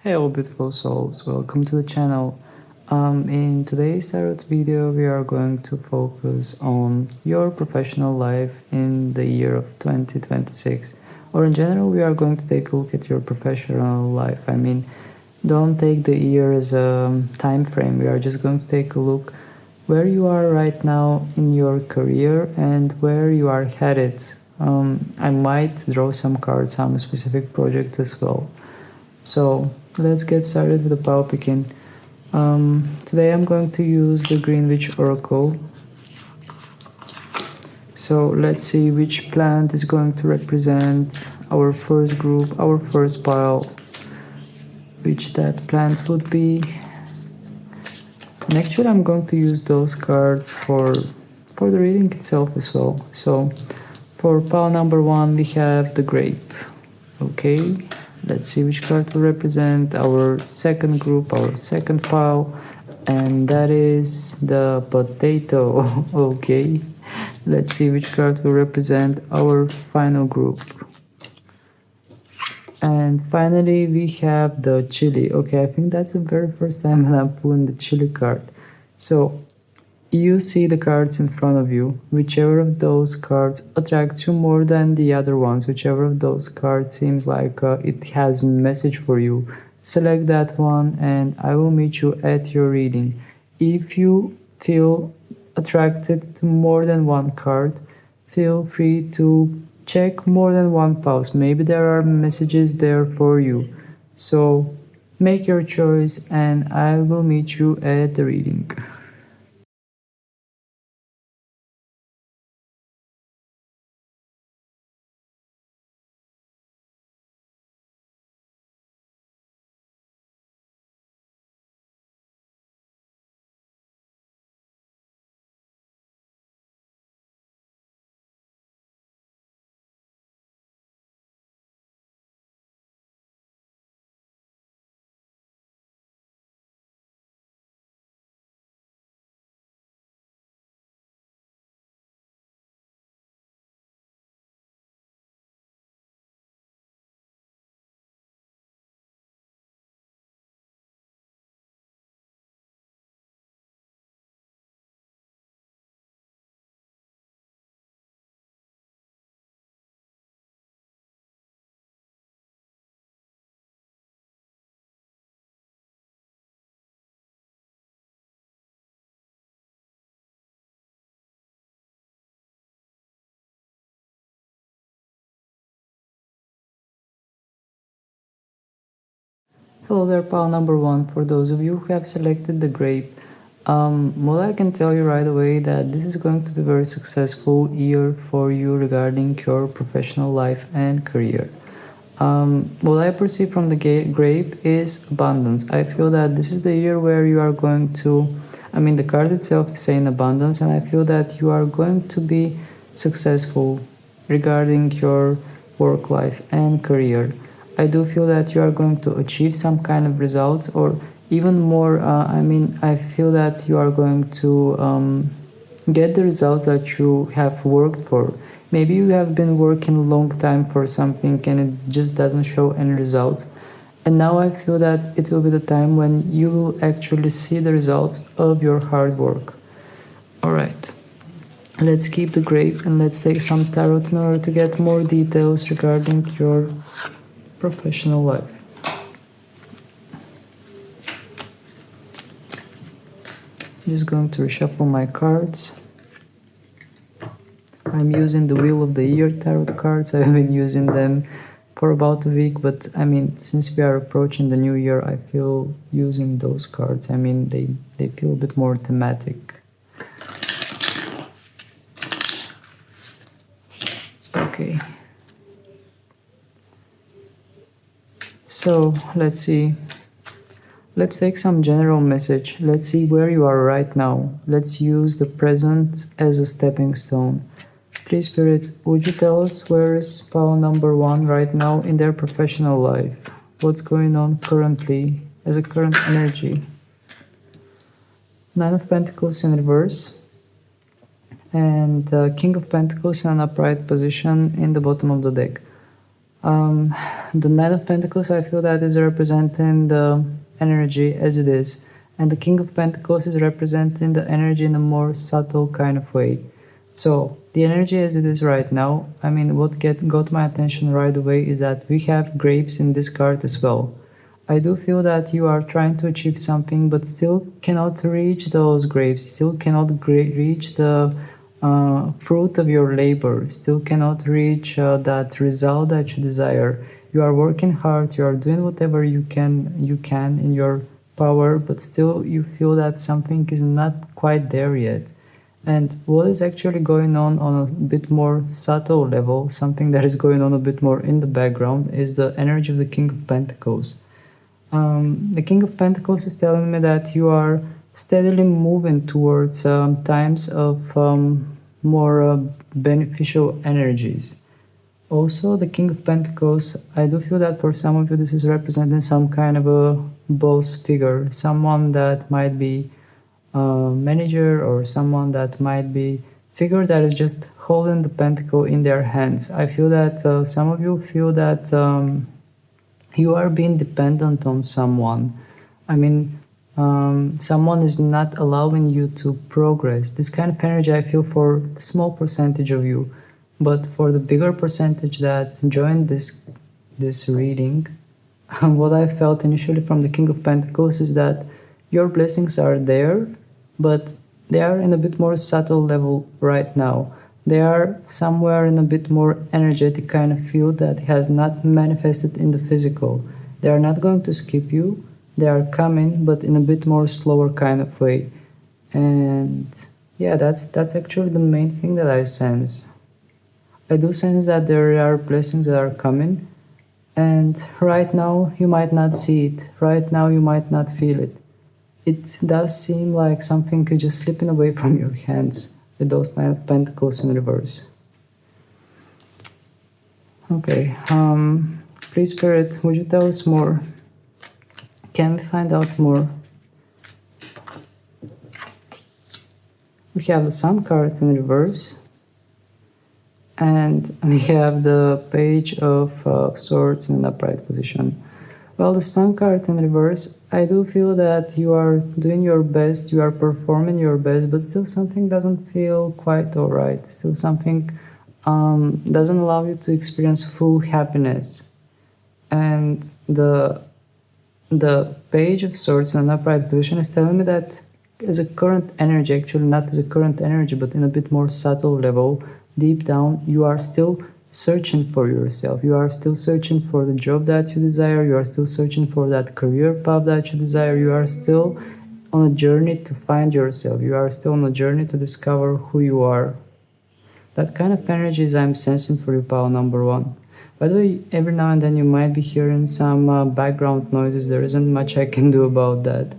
Hey all beautiful souls, welcome to the channel. In today's tarot video we are going to focus on your professional life in the year of 2026, or in general we are going to take a look at your professional life. Don't take the year as a time frame. We are just going to take a look where you are right now in your career and where you are headed. I might draw some cards, some specific projects as well. So let's get started with the power picking. Today I'm going to use the Green Witch Oracle. So let's see which plant is going to represent our first group, our first pile, which that plant would be. And actually I'm going to use those cards for the reading itself as well. So for pile number 1 we have the Grape. Okay. Let's see which card will represent our second group, our second pile, and that is the Potato. Okay, let's see which card will represent our final group. And finally we have the Chili. Okay, I think that's the very first time I'm pulling the Chili card. So you see the cards in front of you. Whichever of those cards attracts you more than the other ones, whichever of those cards seems like it has a message for you, select that one and I will meet you at your reading. If you feel attracted to more than one card, feel free to check more than one pulse. Maybe there are messages there for you. So make your choice and I will meet you at the reading. Hello there, pile number 1. For those of you who have selected the Grape, well, I can tell you right away that this is going to be a very successful year for you regarding your professional life and career. What I perceive from the Grape is abundance. I feel that this is the year where you are going to, the card itself is saying abundance, and I feel that you are going to be successful regarding your work life and career. I do feel that you are going to achieve some kind of results, or even more, I feel that you are going to get the results that you have worked for. Maybe you have been working a long time for something and it just doesn't show any results. And now I feel that it will be the time when you will actually see the results of your hard work. Alright, let's keep the Grape and let's take some tarot in order to get more details regarding your professional life. I'm just going to reshuffle my cards. I'm using the Wheel of the Year tarot cards. I've been using them for about a week, but since we are approaching the new year, I feel using those cards. They feel a bit more thematic. Okay. So let's see. Let's take some general message. Let's see where you are right now. Let's use the present as a stepping stone. Please, Spirit, would you tell us where is pile number 1 right now in their professional life? What's going on currently as a current energy? 9 of Pentacles in reverse and King of Pentacles in an upright position in the bottom of the deck. Um, the Knight of Pentacles, I feel that is representing the energy as it is, and the King of Pentacles is representing the energy in a more subtle kind of way. So the energy as it is right now, I mean, what got my attention right away is that we have grapes in this card as well. I do feel that you are trying to achieve something, but still cannot reach those grapes, still cannot reach the fruit of your labor, still cannot reach that result that you desire. You are working hard, you are doing whatever you can in your power, but still you feel that something is not quite there yet. And what is actually going on a bit more subtle level, something that is going on a bit more in the background, is the energy of the King of Pentacles. The King of Pentacles is telling me that you are steadily moving towards times of more beneficial energies. Also, the King of Pentacles, I do feel that for some of you this is representing some kind of a boss figure, someone that might be a manager or someone that might be figure that is just holding the pentacle in their hands. I feel that some of you feel that you are being dependent on someone. I mean, someone is not allowing you to progress. This kind of energy I feel for a small percentage of you, but for the bigger percentage that joined this reading, what I felt initially from the King of Pentacles is that your blessings are there, but they are in a bit more subtle level right now. They are somewhere in a bit more energetic kind of field that has not manifested in the physical. They are not going to skip you. They are coming, but in a bit more slower kind of way. And yeah, that's actually the main thing that I sense. I do sense that there are blessings that are coming, and right now you might not see it. Right now you might not feel it. It does seem like something is just slipping away from your hands with those Nine of Pentacles in reverse. Okay, please Spirit, would you tell us more? Can we find out more? We have the Sun card in reverse, and we have the Page of Swords in an upright position. Well, the Sun card in reverse, I do feel that you are doing your best, you are performing your best, but still something doesn't feel quite alright. Still something doesn't allow you to experience full happiness. And the Page of Swords in an upright position is telling me that as a current energy, actually not as a current energy, but in a bit more subtle level, deep down, you are still searching for yourself. You are still searching for the job that you desire. You are still searching for that career path that you desire. You are still on a journey to find yourself. You are still on a journey to discover who you are. That kind of energy is I'm sensing for you, pile number one. By the way, every now and then you might be hearing some background noises. There isn't much I can do about that.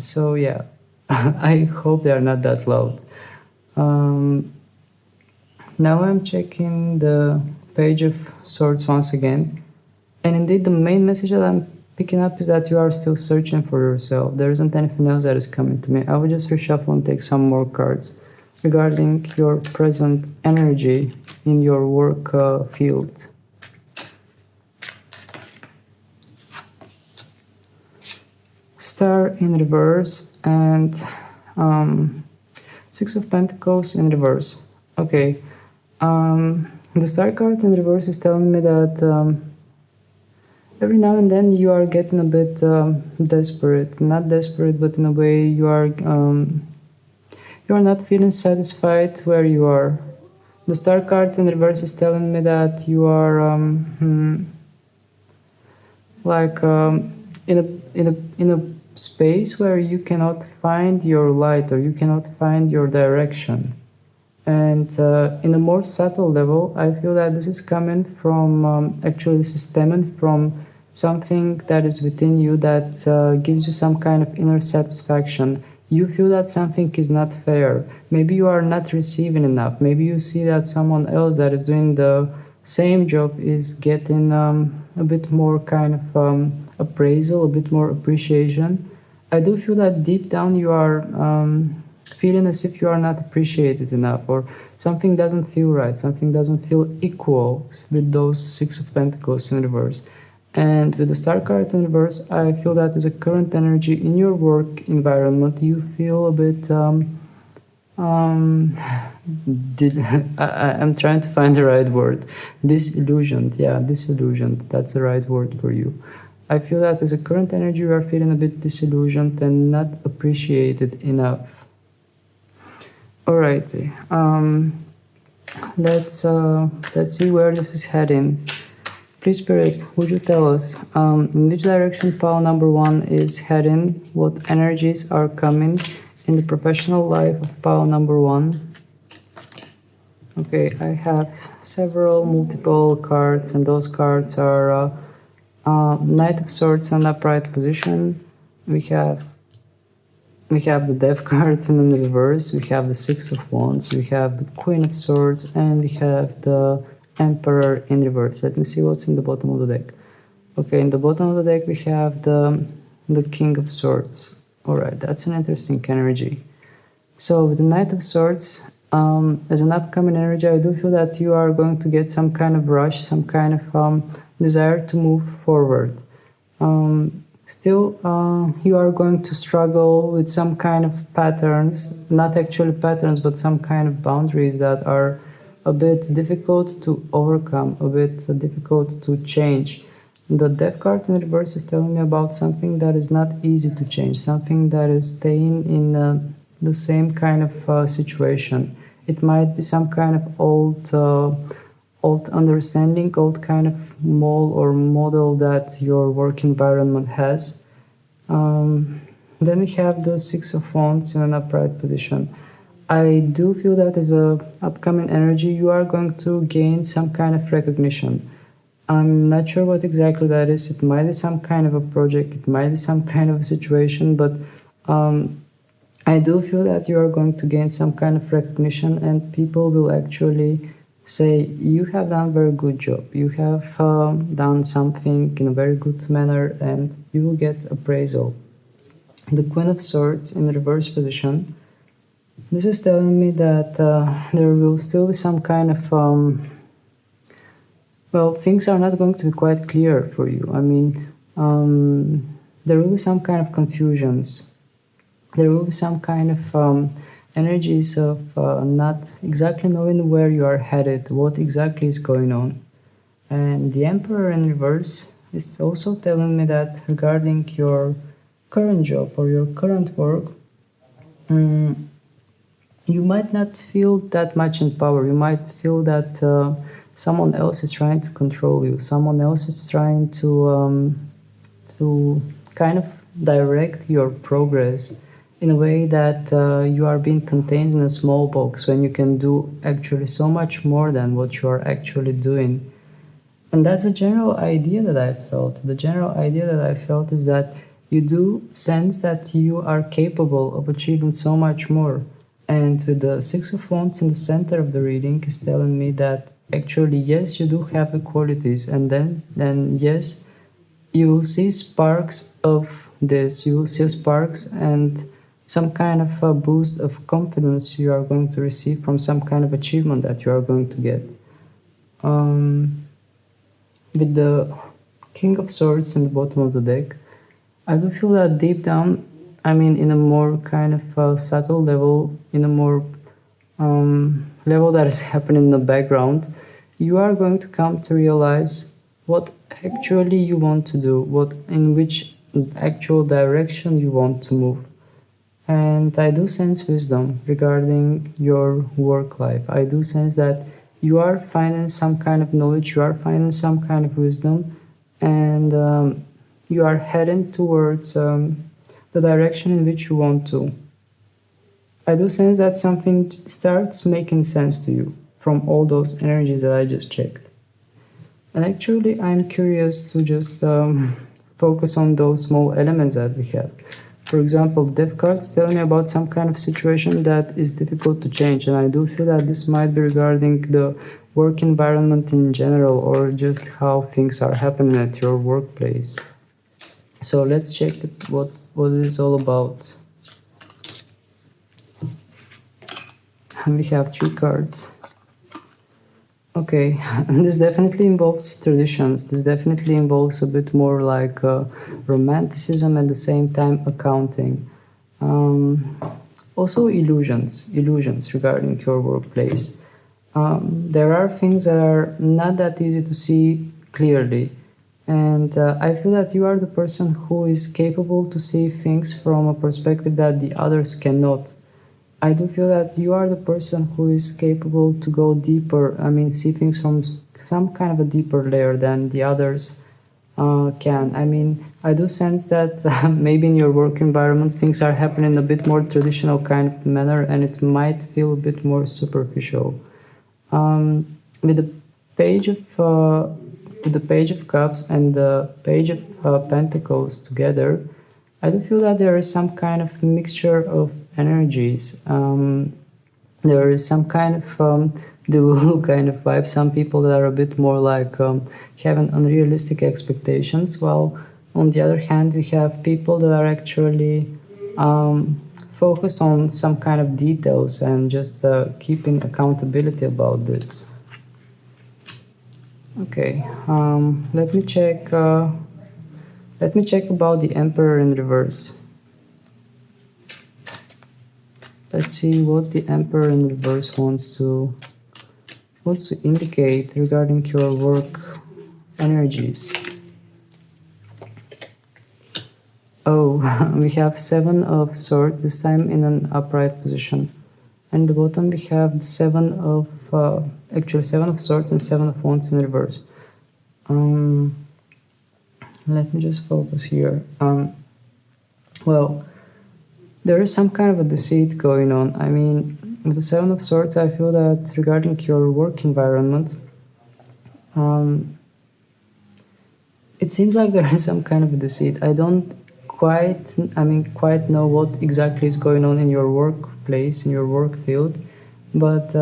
So yeah, I hope they are not that loud. Now I'm checking the Page of Swords once again, and indeed the main message that I'm picking up is that you are still searching for yourself. There isn't anything else that is coming to me. I will just reshuffle and take some more cards regarding your present energy in your work field. Star in reverse and Six of Pentacles in reverse. Okay. The Star card in reverse is telling me that every now and then you are getting a bit desperate. Not desperate, but in a way you are not feeling satisfied where you are. The Star card in reverse is telling me that you are in a space where you cannot find your light or you cannot find your direction. And in a more subtle level, I feel that this is coming from, actually this is stemming from something that is within you that gives you some kind of inner satisfaction. You feel that something is not fair. Maybe you are not receiving enough. Maybe you see that someone else that is doing the same job is getting a bit more kind of appraisal, a bit more appreciation. I do feel that deep down you are feeling as if you are not appreciated enough, or something doesn't feel right, something doesn't feel equal with those Six of Pentacles in reverse. And with the Star card in reverse, I feel that as a current energy in your work environment, you feel a bit um I'm trying to find the right word. Disillusioned. Yeah, disillusioned. That's the right word for you. I feel that as a current energy, you are feeling a bit disillusioned and not appreciated enough. Alrighty. Let's see where this is heading. Please, Spirit, would you tell us in which direction pile number 1 is heading? What energies are coming in the professional life of pile number 1? Okay, I have several multiple cards, and those cards are Knight of Swords in upright position. We have the Death card in the reverse. We have the Six of Wands. We have the Queen of Swords, and we have the Emperor in reverse. Let me see what's in the bottom of the deck. Okay, in the bottom of the deck we have the King of Swords. All right, that's an interesting energy. So with the Knight of Swords, as an upcoming energy, I do feel that you are going to get some kind of rush, some kind of desire to move forward. Still, you are going to struggle with some kind of patterns, not actually patterns, but some kind of boundaries that are a bit difficult to overcome, a bit difficult to change. The Death card in reverse is telling me about something that is not easy to change, something that is staying in the same kind of situation. It might be some kind of old understanding, old kind of mold or model that your work environment has. Then we have the Six of Wands in an upright position. I do feel that as a upcoming energy, you are going to gain some kind of recognition. I'm not sure what exactly that is. It might be some kind of a project, it might be some kind of a situation, but I do feel that you are going to gain some kind of recognition, and people will actually say, you have done a very good job, you have done something in a very good manner, and you will get appraisal. The Queen of Swords in reverse position. This is telling me that there will still be some kind of well, things are not going to be quite clear for you. I mean, there will be some kind of confusions. There will be some kind of energies of not exactly knowing where you are headed, what exactly is going on. And the Emperor in reverse is also telling me that regarding your current job or your current work, you might not feel that much in power. You might feel that someone else is trying to control you. Someone else is trying to kind of direct your progress in a way that you are being contained in a small box when you can do actually so much more than what you are actually doing. And that's a general idea that I felt. The general idea that I felt is that you do sense that you are capable of achieving so much more. And with the Six of Wands in the center of the reading is telling me that actually, yes, you do have the qualities, and then yes, you will see sparks of this. You will see sparks and some kind of a boost of confidence you are going to receive from some kind of achievement that you are going to get. With the King of Swords in the bottom of the deck, I do feel that deep down, I mean, in a more kind of subtle level, in a more level that is happening in the background, you are going to come to realize what actually you want to do, in which actual direction you want to move. And I do sense wisdom regarding your work life. I do sense that you are finding some kind of knowledge, you are finding some kind of wisdom, and you are heading towards the direction in which you want to. I do sense that something starts making sense to you from all those energies that I just checked. And actually, I'm curious to just focus on those small elements that we have. For example, Death cards tell me about some kind of situation that is difficult to change, and I do feel that this might be regarding the work environment in general, or just how things are happening at your workplace. So let's check what it is all about. and we have 3 cards. Okay, this definitely involves traditions. This definitely involves a bit more like romanticism, at the same time accounting. Um, Also illusions regarding your workplace. There are things that are not that easy to see clearly, and I feel that you are the person who is capable to see things from a perspective that the others cannot. I do feel that you are the person who is capable to go deeper. I mean, see things from some kind of a deeper layer than the others can. I mean, I do sense that maybe in your work environment things are happening in a bit more traditional kind of manner, and it might feel a bit more superficial. With the page of cups and the page of pentacles together, I do feel that there is some kind of mixture of energies. There is some kind of Delulu kind of vibe. Some people that are a bit more like having unrealistic expectations, while on the other hand, we have people that are actually focused on some kind of details and just keeping accountability about this. Okay, let me check. Let me check about the Emperor in reverse. Let's see what the Emperor in reverse wants to indicate regarding your work energies. Oh, we have 7 of Swords, this time in an upright position. And at the bottom we have the 7 of, actually 7 of Swords and 7 of Wands in reverse. Let me just focus here. Well, there is some kind of a deceit going on. I mean, with the 7 of Swords, I feel that regarding your work environment, it seems like there is some kind of a deceit. I don't quite know what exactly is going on in your workplace, in your work field, but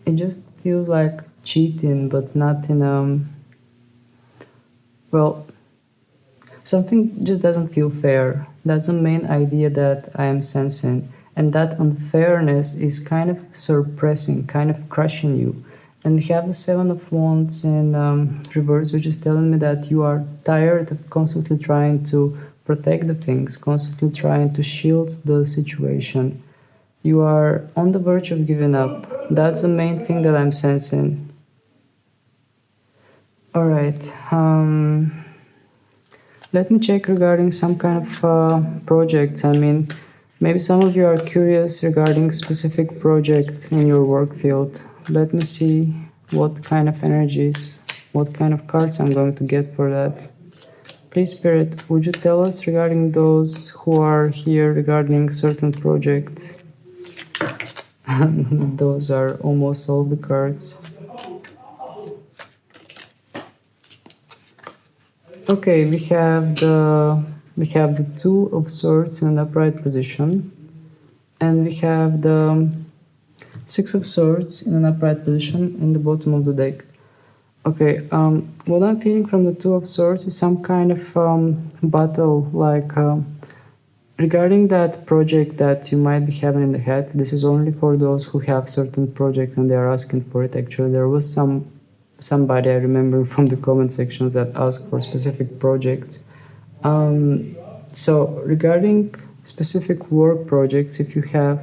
it just feels like cheating, but not in well, something just doesn't feel fair. That's the main idea that I am sensing. And that unfairness is kind of suppressing, kind of crushing you. And we have the 7 of Wands in reverse, which is telling me that you are tired of constantly trying to protect the things, constantly trying to shield the situation. You are on the verge of giving up. That's the main thing that I'm sensing. Alright, let me check regarding some kind of projects. I mean, maybe some of you are curious regarding specific projects in your work field. Let me see what kind of energies, what kind of cards I'm going to get for that. Please, Spirit, would you tell us regarding those who are here regarding certain projects? Those are almost all the cards. Okay, we have the 2 of Swords in an upright position, and we have the 6 of Swords in an upright position in the bottom of the deck. Okay, what I'm feeling from the 2 of Swords is some kind of battle, like regarding that project that you might be having in the head. This is only for those who have certain project and they are asking for it. Actually, there was somebody I remember from the comment sections that asked for specific projects. So regarding specific work projects, if you have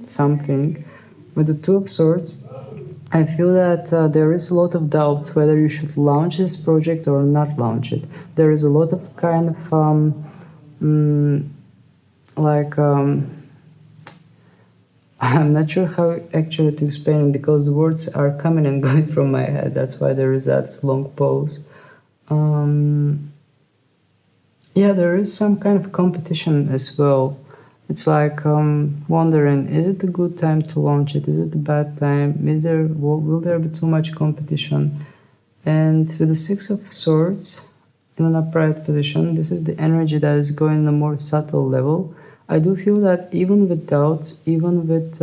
something with the 2 of Swords, I feel that there is a lot of doubt whether you should launch this project or not launch it. There is a lot of kind of I'm not sure how actually to explain it, because the words are coming and going from my head. That's why there is that long pause. Yeah, there is some kind of competition as well. It's like wondering, is it a good time to launch it? Is it a bad time? Will there be too much competition? And with the 6 of Swords in an upright position, this is the energy that is going on a more subtle level. I do feel that even with doubts, even with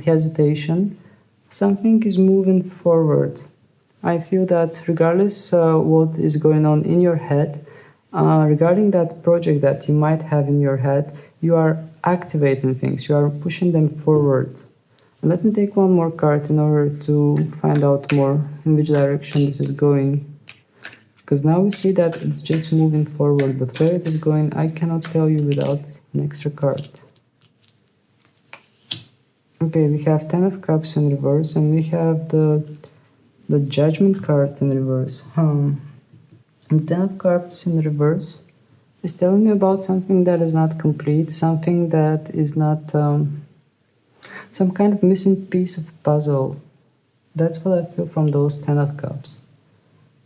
hesitation, something is moving forward. I feel that regardless what is going on in your head, regarding that project that you might have in your head, you are activating things, you are pushing them forward. Let me take one more card in order to find out more in which direction this is going. Because now we see that it's just moving forward, but where it is going, I cannot tell you without an extra card. Okay, we have 10 of Cups in reverse, and we have the Judgment card in reverse. And 10 of Cups in reverse is telling me about something that is not complete, something that is not some kind of missing piece of puzzle. That's what I feel from those 10 of Cups.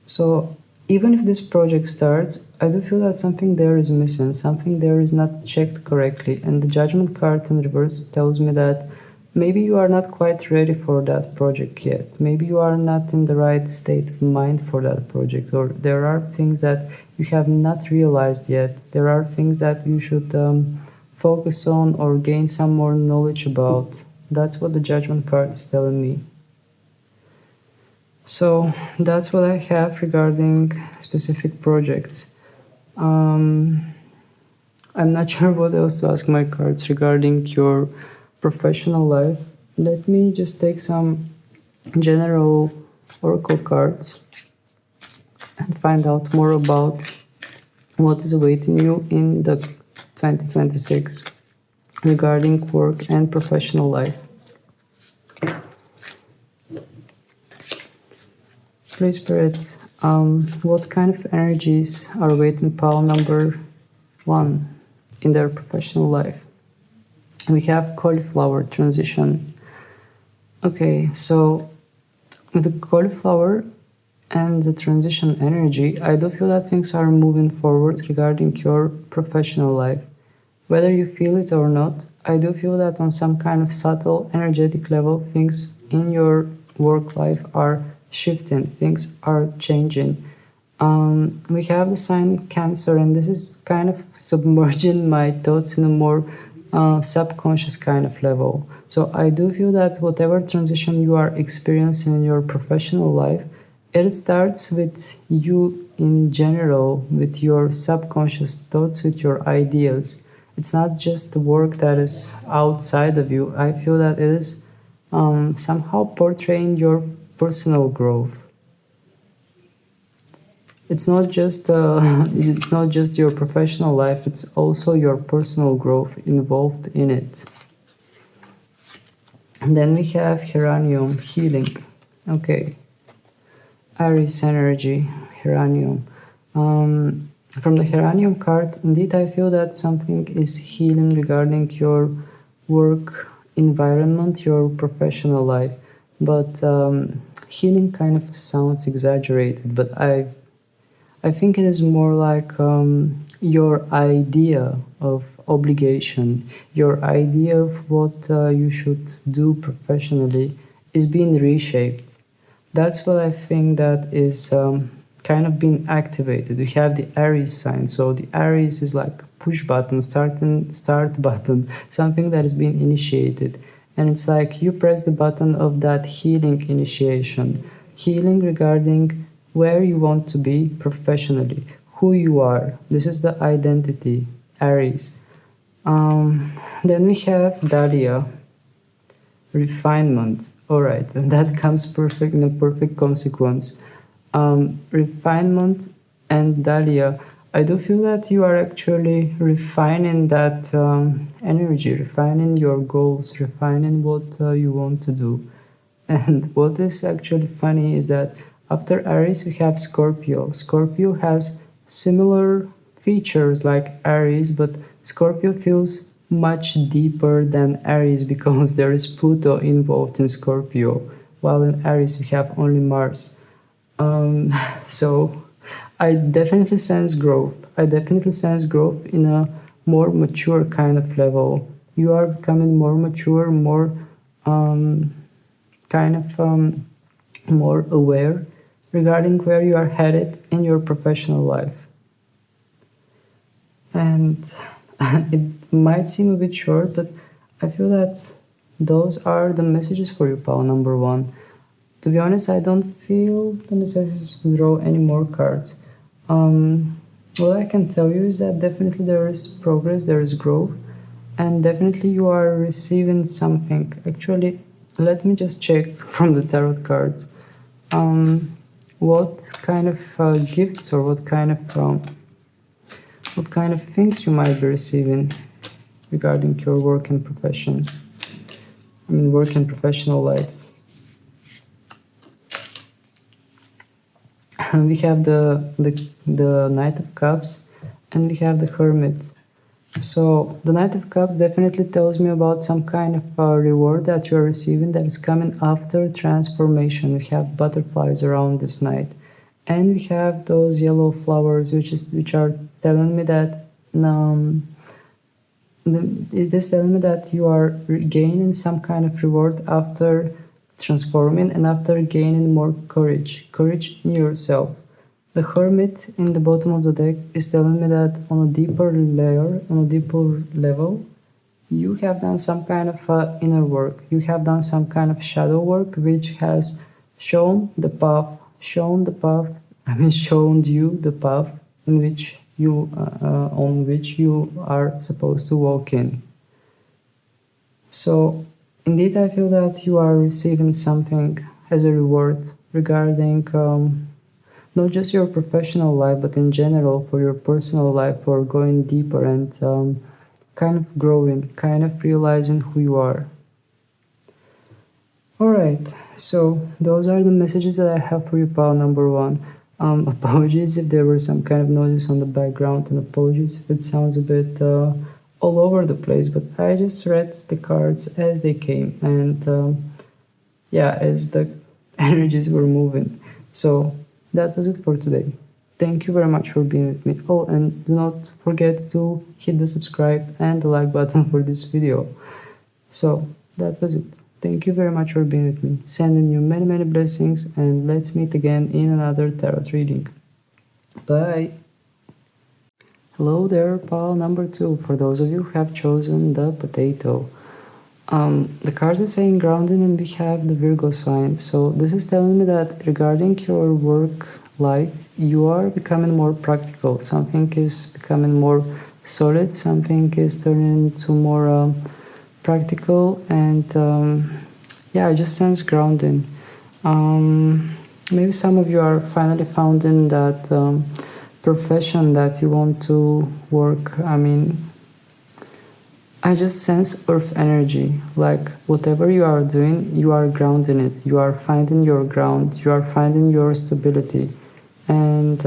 So even if this project starts, I do feel that something there is missing, something there is not checked correctly. And the Judgment card in reverse tells me that maybe you are not quite ready for that project yet. Maybe you are not in the right state of mind for that project, or there are things that you have not realized yet. There are things that you should focus on or gain some more knowledge about. That's what the Judgment card is telling me. So that's what I have regarding specific projects. I'm not sure what else to ask my cards regarding your professional life. Let me just take some general oracle cards and find out more about what is awaiting you in the 2026 regarding work and professional life. Please, Spirit, what kind of energies are awaiting pile number 1 in their professional life? We have cauliflower transition. Okay, so with the cauliflower and the transition energy, I do feel that things are moving forward regarding your professional life. Whether you feel it or not, I do feel that on some kind of subtle energetic level, things in your work life are shifting, things are changing. We have the sign Cancer, and this is kind of submerging my thoughts in a more subconscious kind of level. So I do feel that whatever transition you are experiencing in your professional life, it starts with you in general, with your subconscious thoughts, with your ideas. It's not just the work that is outside of you. I feel that it is somehow portraying your personal growth. It's not just your professional life, it's also your personal growth involved in it. And then we have Heranium, healing. Okay. Aries energy, Heranium. From the Heranium card, indeed I feel that something is healing regarding your work environment, your professional life. But healing kind of sounds exaggerated, but I think it is more like your idea of obligation, your idea of what you should do professionally is being reshaped. That's what I think that is kind of being activated. We have the Aries sign, so the Aries is like push button, start button, something that is being initiated. And it's like you press the button of that healing initiation, healing regarding where you want to be professionally, who you are. This is the identity, Aries. Then we have Dahlia, refinement. All right, and that comes perfect in a perfect consequence. Refinement and Dahlia. I do feel that you are actually refining that energy, refining your goals, refining what you want to do. And what is actually funny is that after Aries, we have Scorpio. Scorpio has similar features like Aries, but Scorpio feels much deeper than Aries because there is Pluto involved in Scorpio, while in Aries we have only Mars. So I definitely sense growth. I definitely sense growth in a more mature kind of level. You are becoming more mature, more more aware regarding where you are headed in your professional life. And it might seem a bit short, but I feel that those are the messages for you, pal number 1. To be honest, I don't feel the necessity to draw any more cards. What I can tell you is that definitely there is progress, there is growth, and definitely you are receiving something. Actually, let me just check from the tarot cards what kind of gifts or what kind of things you might be receiving regarding your work and profession. I mean, work and professional life. We have the Knight of Cups and we have the Hermit. So the Knight of Cups definitely tells me about some kind of reward that you are receiving that is coming after transformation. We have butterflies around this knight, and we have those yellow flowers, which are telling me that it is telling me that you are gaining some kind of reward after transforming and after gaining more courage in yourself. The Hermit in the bottom of the deck is telling me that on a deeper layer, on a deeper level, you have done some kind of inner work. You have done some kind of shadow work, which has shown you the path in which on which you are supposed to walk in. So, indeed, I feel that you are receiving something as a reward regarding not just your professional life, but in general for your personal life, for going deeper and kind of growing, kind of realizing who you are. Alright, so those are the messages that I have for you, pal number one. Apologies if there were some kind of noises on the background, and apologies if it sounds a bit all over the place, but I just read the cards as they came, and yeah, as the energies were moving. So that was it for today. Thank you very much for being with me. Oh, and do not forget to hit the subscribe and the like button for this video. So that was it. Thank you very much for being with me. Sending you many, many blessings, and let's meet again in another tarot reading. Bye. Hello there, pile number 2. For those of you who have chosen the potato. The cards are saying grounding, and we have the Virgo sign. So this is telling me that regarding your work life, you are becoming more practical. Something is becoming more solid. Something is turning into more practical, and yeah, I just sense grounding. Maybe some of you are finally finding that profession that you want to work. I mean, I just sense earth energy, like whatever you are doing, you are grounding it, you are finding your ground, you are finding your stability. And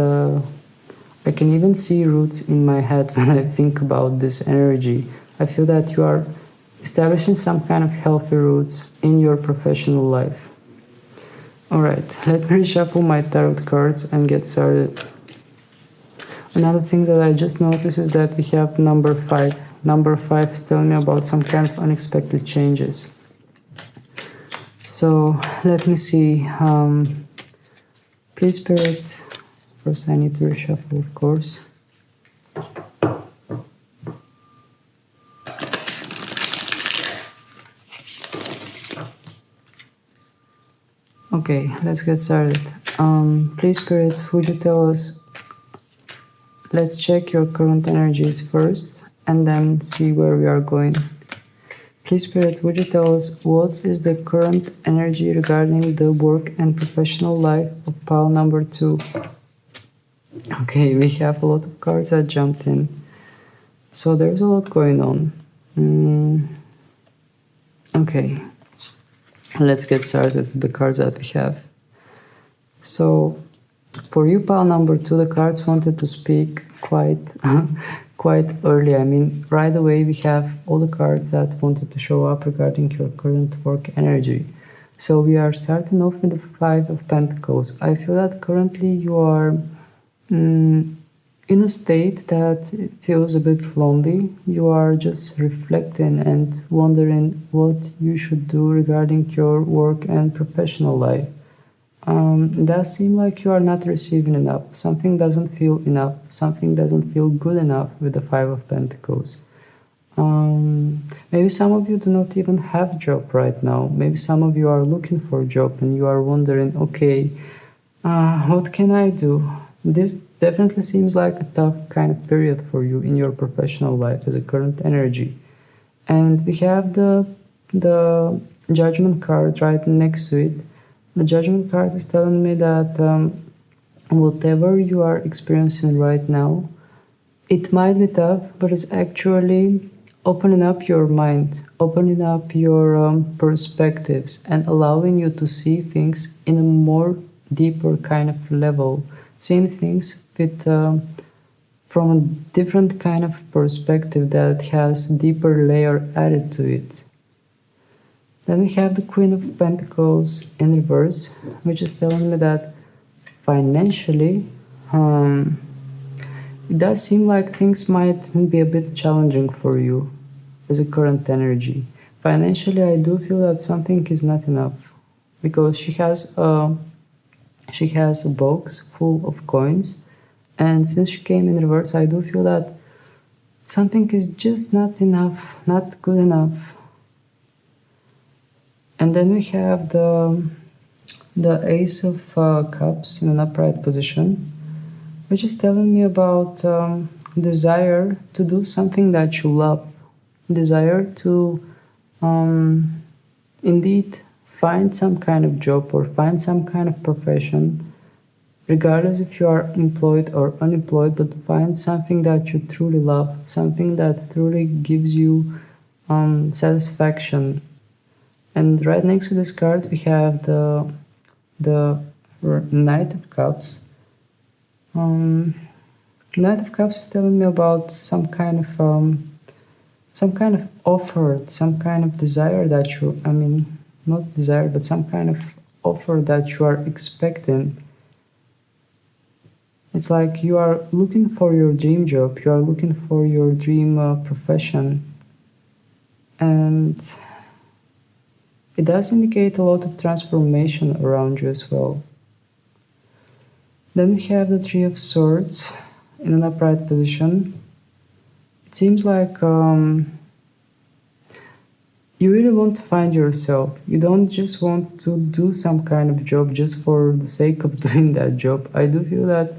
I can even see roots in my head when I think about this energy. I feel that you are establishing some kind of healthy roots in your professional life. Alright, let me reshuffle my tarot cards and get started. Another thing that I just noticed is that we have number 5. Number 5 is telling me about some kind of unexpected changes. So let me see. Please, Spirit. First I need to reshuffle, of course. Okay, let's get started. Please, Spirit, would you tell us? Let's check your current energies first, and then see where we are going. Please, Spirit, would you tell us what is the current energy regarding the work and professional life of pile number 2? Okay, we have a lot of cards that jumped in. So there's a lot going on. Okay, let's get started with the cards that we have. So for you, pile number 2, the cards wanted to speak quite early. I mean, right away we have all the cards that wanted to show up regarding your current work energy. So we are starting off with the 5 of Pentacles. I feel that currently you are in a state that feels a bit lonely. You are just reflecting and wondering what you should do regarding your work and professional life. It does seem like you are not receiving enough. Something doesn't feel enough. Something doesn't feel good enough with the 5 of Pentacles. Maybe some of you do not even have a job right now. Maybe some of you are looking for a job and you are wondering, okay, what can I do? This definitely seems like a tough kind of period for you in your professional life as a current energy. And we have the Judgment card right next to it. The Judgment card is telling me that whatever you are experiencing right now, it might be tough, but it's actually opening up your mind, opening up your perspectives, and allowing you to see things in a more deeper kind of level, seeing things with from a different kind of perspective that has deeper layer added to it. Then we have the Queen of Pentacles in reverse, which is telling me that financially, it does seem like things might be a bit challenging for you as a current energy. Financially, I do feel that something is not enough because she has a box full of coins, and since she came in reverse, I do feel that something is just not enough, not good enough. And then we have the Ace of Cups in an upright position, which is telling me about desire to do something that you love, desire to indeed find some kind of job or find some kind of profession, regardless if you are employed or unemployed, but find something that you truly love, something that truly gives you satisfaction. And right next to this card, we have the Knight of Cups. Knight of Cups is telling me about some kind of offer, some kind of desire that you, I mean, not desire, but some kind of offer that you are expecting. It's like you are looking for your dream job, you are looking for your dream profession, and it does indicate a lot of transformation around you as well. Then we have the Three of Swords in an upright position. It seems like you really want to find yourself. You don't just want to do some kind of job just for the sake of doing that job. I do feel that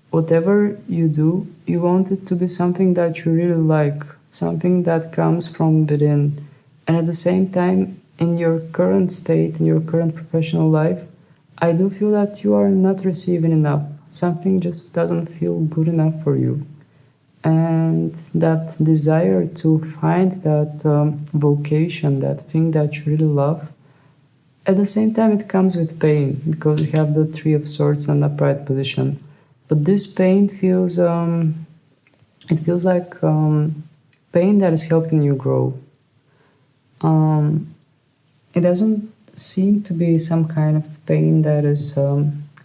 whatever you do, you want it to be something that you really like, something that comes from within. And at the same time, in your current state, in your current professional life, I do feel that you are not receiving enough. Something just doesn't feel good enough for you. And that desire to find that vocation, that thing that you really love, at the same time it comes with pain, because you have the Three of Swords in upright position. But this pain feels, it feels like pain that is helping you grow. It doesn't seem to be some kind of pain that is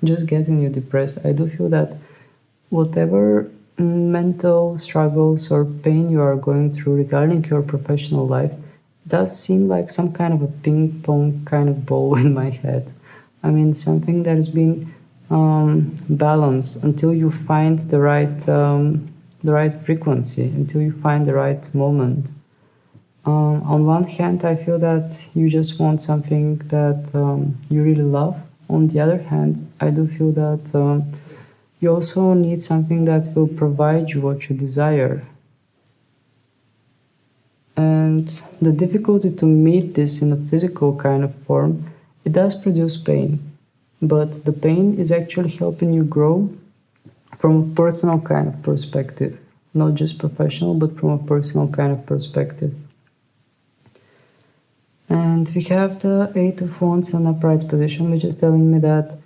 just getting you depressed. I do feel that whatever mental struggles or pain you are going through regarding your professional life does seem like some kind of a ping pong kind of ball in my head. I mean, something that is being balanced until you find the right frequency, until you find the right moment. On one hand, I feel that you just want something that you really love. On the other hand, I do feel that you also need something that will provide you what you desire. And the difficulty to meet this in a physical kind of form, it does produce pain. But the pain is actually helping you grow from a personal kind of perspective. Not just professional, but from a personal kind of perspective. And we have the Eight of Wands in upright position, which is telling me that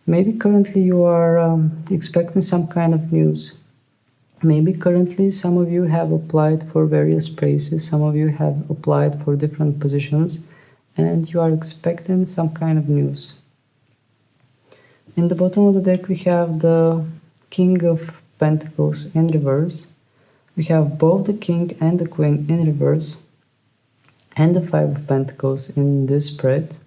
maybe currently you are expecting some kind of news. Maybe currently some of you have applied for various places, some of you have applied for different positions, and you are expecting some kind of news. In the bottom of the deck we have the King of Pentacles in reverse. We have both the King and the Queen in reverse, and the Five of Pentacles in this spread.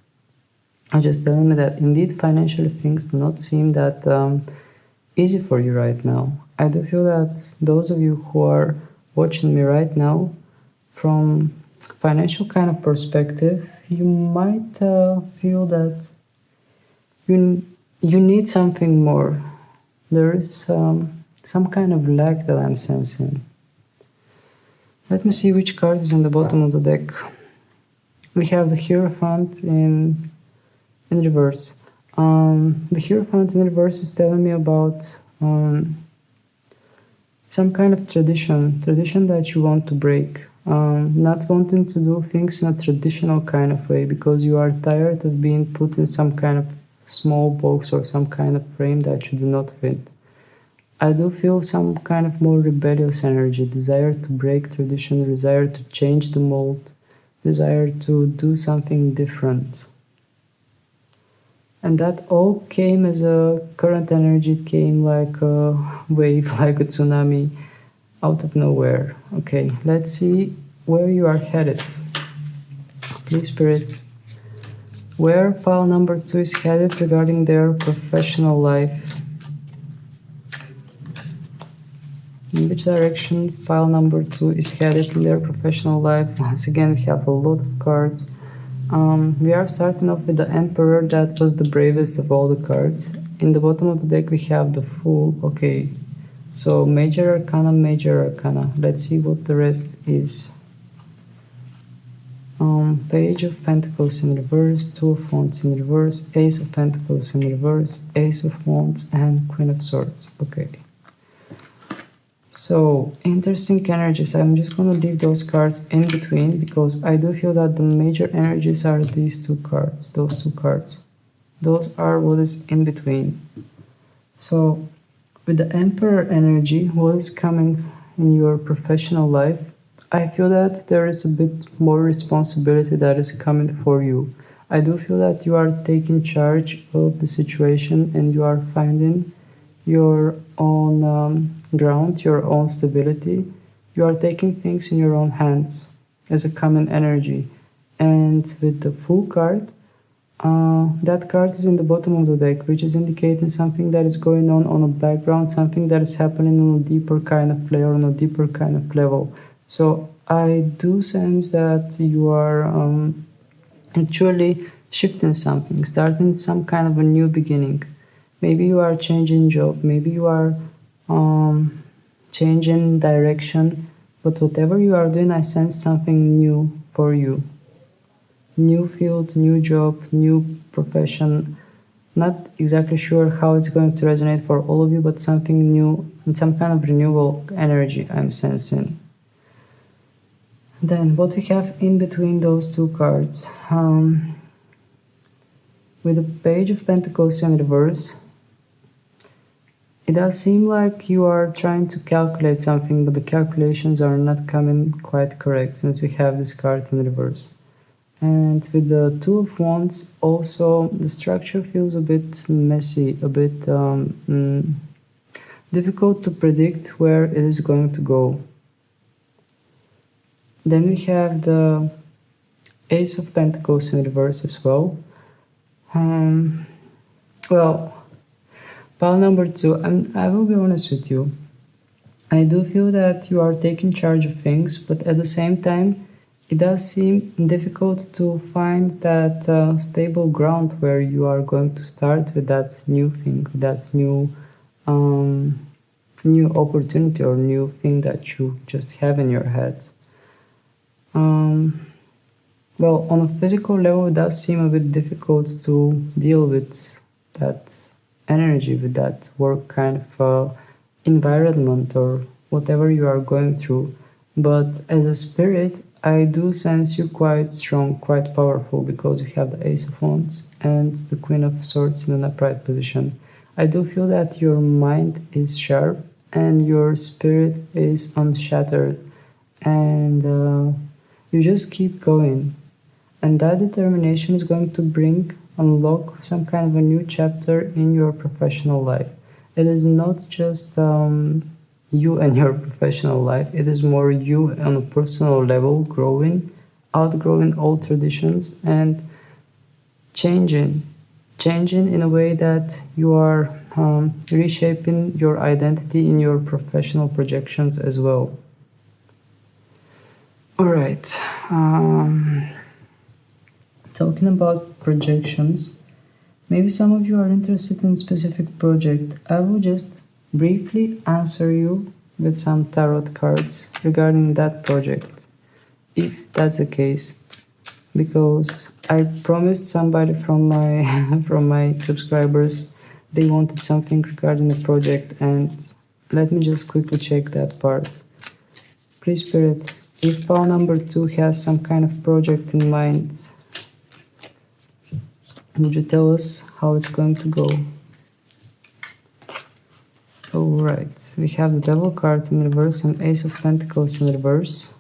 I'm just telling me that indeed financially things do not seem that easy for you right now. I do feel that those of you who are watching me right now, from financial kind of perspective, you might feel that you need something more. There is some kind of lack that I'm sensing. Let me see which card is in the bottom of the deck. we have the Hierophant in reverse. The Hierophant in reverse is telling me about some kind of tradition that you want to break. Not wanting to do things in a traditional kind of way because you are tired of being put in some kind of small box or some kind of frame that you do not fit. I do feel some kind of more rebellious energy, desire to break tradition, desire to change the mold, desire to do something different. And that all came as a current energy. It came like a wave, like a tsunami out of nowhere. Okay, let's see where you are headed. Please, Spirit, where pile number 2 is headed regarding their professional life. In which direction pile number 2 is headed in their professional life. Once again, we have a lot of cards. We are starting off with the Emperor. That was the bravest of all the cards. In the bottom of the deck we have the Fool. Okay, so Major Arcana, Major Arcana. Let's see what the rest is. Page of Pentacles in reverse, Two of Wands in reverse, Ace of Pentacles in reverse, Ace of Wands, and Queen of Swords. Okay. So, interesting energies. I'm just gonna leave those cards in between because I do feel that the major energies are these two cards, those two cards. Those are what is in between. So, with the Emperor energy, what is coming in your professional life, I feel that there is a bit more responsibility that is coming for you. I do feel that you are taking charge of the situation and you are finding your own ground, your own stability. You are taking things in your own hands as a common energy. And with the Fool card, that card is in the bottom of the deck, which is indicating something that is going on a background, something that is happening on a deeper kind of layer, on a deeper kind of level. So I do sense that you are actually shifting something, starting some kind of a new beginning. Maybe you are changing job, maybe you are changing direction, but whatever you are doing, I sense something new for you. New field, new job, new profession. Not exactly sure how it's going to resonate for all of you, but something new and some kind of renewal energy I'm sensing. Then what we have in between those two cards, with the Page of Pentacles in reverse, it does seem like you are trying to calculate something, but the calculations are not coming quite correct since you have this card in reverse. And with the Two of Wands, also the structure feels a bit messy, a bit difficult to predict where it is going to go. Then we have the Ace of Pentacles in reverse as well. Well, pile number 2, I will be honest with you. I do feel that you are taking charge of things, but at the same time, it does seem difficult to find that stable ground where you are going to start with that new thing, that new opportunity or new thing that you just have in your head. Well, on a physical level, it does seem a bit difficult to deal with that energy, with that work kind of environment or whatever you are going through. But as a spirit, I do sense you quite strong, quite powerful, because you have the Ace of Wands and the Queen of Swords in an upright position. I do feel that your mind is sharp and your spirit is unshattered, and you just keep going. And that determination is going to unlock some kind of a new chapter in your professional life. It is not just you and your professional life, it is more you on a personal level, outgrowing old traditions and changing in a way that you are reshaping your identity in your professional projections as well. All right. Talking about projections, maybe some of you are interested in a specific project. I will just briefly answer you with some tarot cards regarding that project, if that's the case. because I promised somebody from my from my subscribers they wanted something regarding the project, and let me just quickly check that part. Please Spirit, if pal number 2 has some kind of project in mind, would you tell us how it's going to go? Alright, we have the Devil card in reverse and Ace of Pentacles in reverse.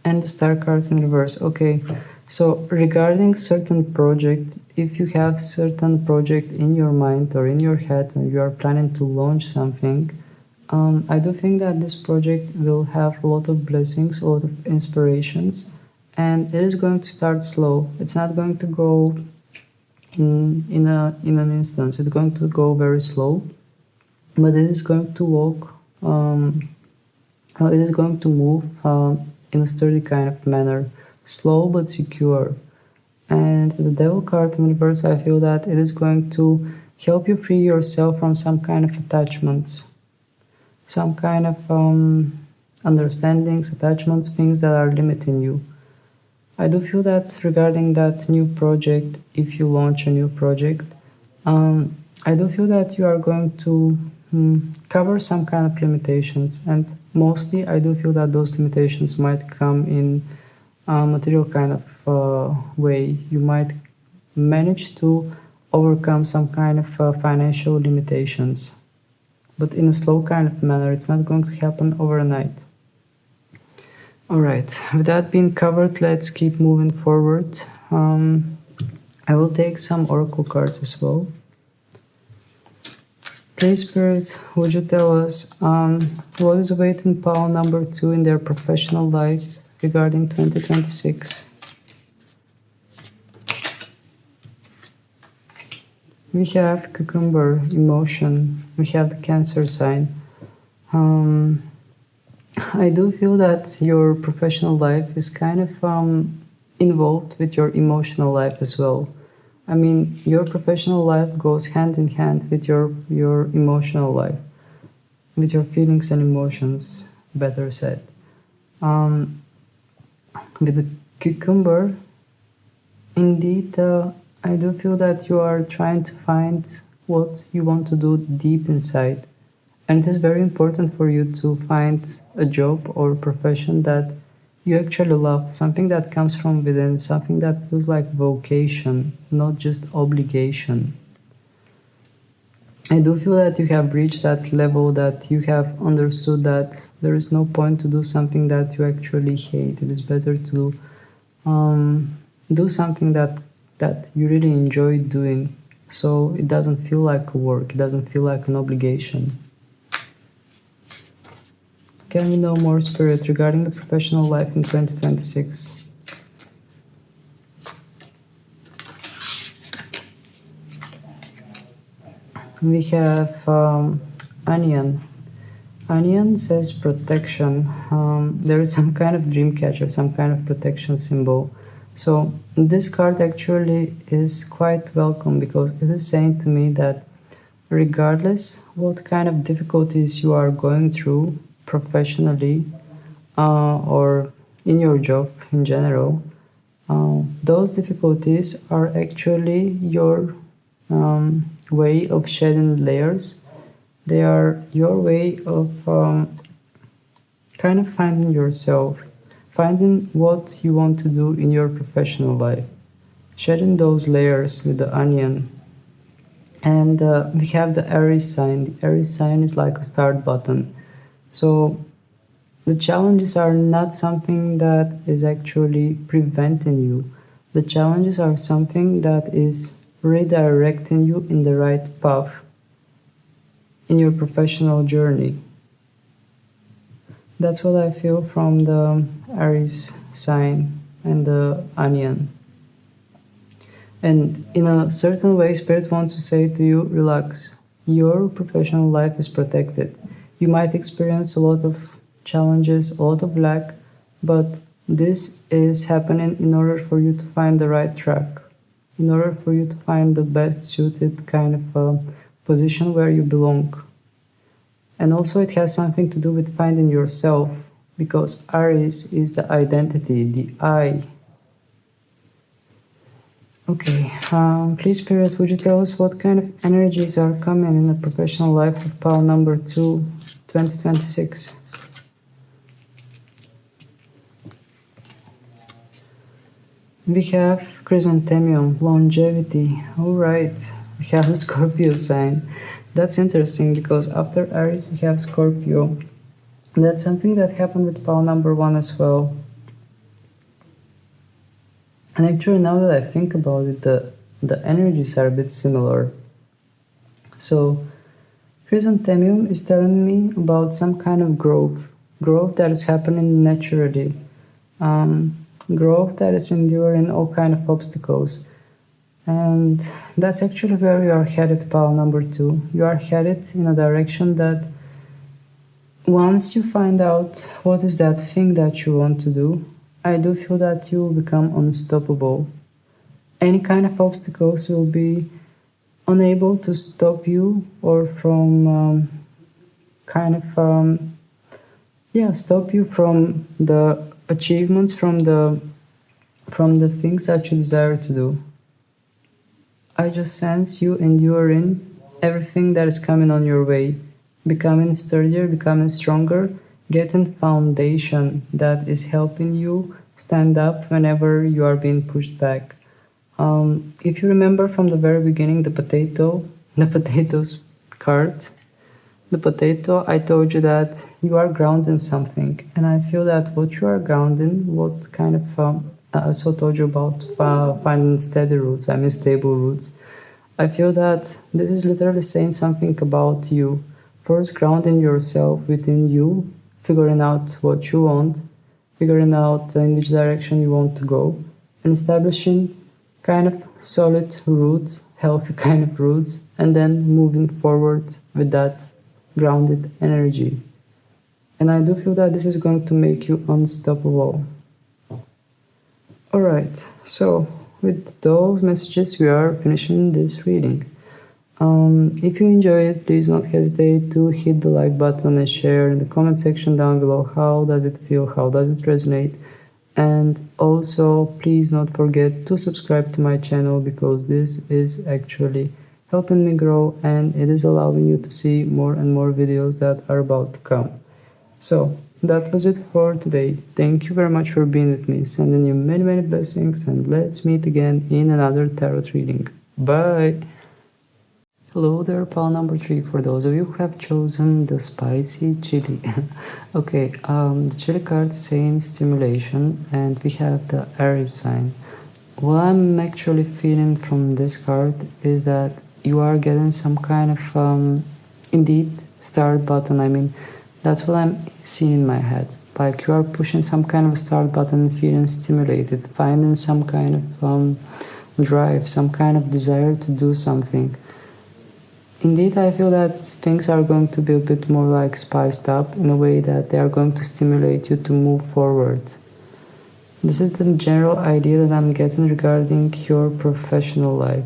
And the Star card in reverse. Okay, so regarding certain project, if you have certain project in your mind or in your head and you are planning to launch something, I do think that this project will have a lot of blessings, a lot of inspirations, and it is going to start slow. It's not going to go in an instance. It's going to go very slow, but it is going to walk. It is going to move in a sturdy kind of manner, slow but secure. And with the Devil card in reverse, I feel that it is going to help you free yourself from some kind of attachments, some kind of understandings, attachments, things that are limiting you. I do feel that regarding that new project, if you launch a new project, I do feel that you are going to cover some kind of limitations, and mostly I do feel that those limitations might come in a material kind of way. You might manage to overcome some kind of financial limitations, but in a slow kind of manner. It's not going to happen overnight. Alright, with that being covered, let's keep moving forward. I will take some oracle cards as well. Please Spirit, would you tell us what is awaiting pal number 2 in their professional life regarding 2026? We have cucumber, emotion. We have the Cancer sign. I do feel that your professional life is kind of involved with your emotional life as well. I mean, your professional life goes hand in hand with your emotional life, with your feelings and emotions, better said. With the cucumber, indeed, I do feel that you are trying to find what you want to do deep inside. And it is very important for you to find a job or a profession that you actually love, something that comes from within, something that feels like vocation, not just obligation. I do feel that you have reached that level, that you have understood that there is no point to do something that you actually hate. It is better to do something that you really enjoy doing, so it doesn't feel like work, it doesn't feel like an obligation. Can we know more, Spirit, regarding the professional life in 2026? We have onion. Onion says protection. There is some kind of dream catcher, some kind of protection symbol. So this card actually is quite welcome, because it is saying to me that regardless what kind of difficulties you are going through professionally or in your job in general, those difficulties are actually your way of shedding layers. They are your way of kind of finding yourself, finding what you want to do in your professional life, shedding those layers with the onion. And we have the Aries sign. The Aries sign is like a start button. So the challenges are not something that is actually preventing you. The challenges are something that is redirecting you in the right path in your professional journey. That's what I feel from the Aries sign and the onion. And in a certain way, Spirit wants to say to you, relax. Your professional life is protected. You might experience a lot of challenges, a lot of lack, but this is happening in order for you to find the right track, in order for you to find the best suited kind of position where you belong. And also it has something to do with finding yourself, because Aries is the identity, the I, Okay, please, Spirit, would you tell us what kind of energies are coming in the professional life of pile number 2, 2026? We have chrysanthemum, longevity. All right, we have the Scorpio sign. That's interesting because after Aries we have Scorpio. That's something that happened with pile number 1 as well. And actually, now that I think about it, the energies are a bit similar. So, chrysanthemum is telling me about some kind of growth that is happening naturally, growth that is enduring all kind of obstacles. And that's actually where you are headed, pile number 2. You are headed in a direction that once you find out what is that thing that you want to do, I do feel that you will become unstoppable. Any kind of obstacles will be unable to stop you or from stop you from the achievements, from the things that you desire to do. I just sense you enduring everything that is coming on your way, becoming sturdier, becoming stronger, getting foundation that is helping you stand up whenever you are being pushed back. If you remember from the very beginning, the potatoes card, the potato, I told you that you are grounding something, and I feel that what you are grounding, what kind of I also told you about finding steady roots, I mean stable roots. I feel that this is literally saying something about you. First, grounding yourself within you, figuring out what you want, figuring out in which direction you want to go, and establishing kind of solid roots, healthy kind of roots, and then moving forward with that grounded energy. And I do feel that this is going to make you unstoppable. Alright, so with those messages, we are finishing this reading. If you enjoy it, please don't hesitate to hit the like button and share in the comment section down below. How does it feel? How does it resonate? And also, please don't forget to subscribe to my channel, because this is actually helping me grow and it is allowing you to see more and more videos that are about to come. So, that was it for today. Thank you very much for being with me, sending you many, many blessings, and let's meet again in another tarot reading. Bye! Hello there, pile number 3, for those of you who have chosen the spicy chili. Okay, the chili card is saying stimulation, and we have the Aries sign. What I'm actually feeling from this card is that you are getting some kind of, indeed, start button. I mean, that's what I'm seeing in my head. Like you are pushing some kind of start button, feeling stimulated, finding some kind of drive, some kind of desire to do something. Indeed, I feel that things are going to be a bit more like spiced up in a way that they are going to stimulate you to move forward. This is the general idea that I'm getting regarding your professional life.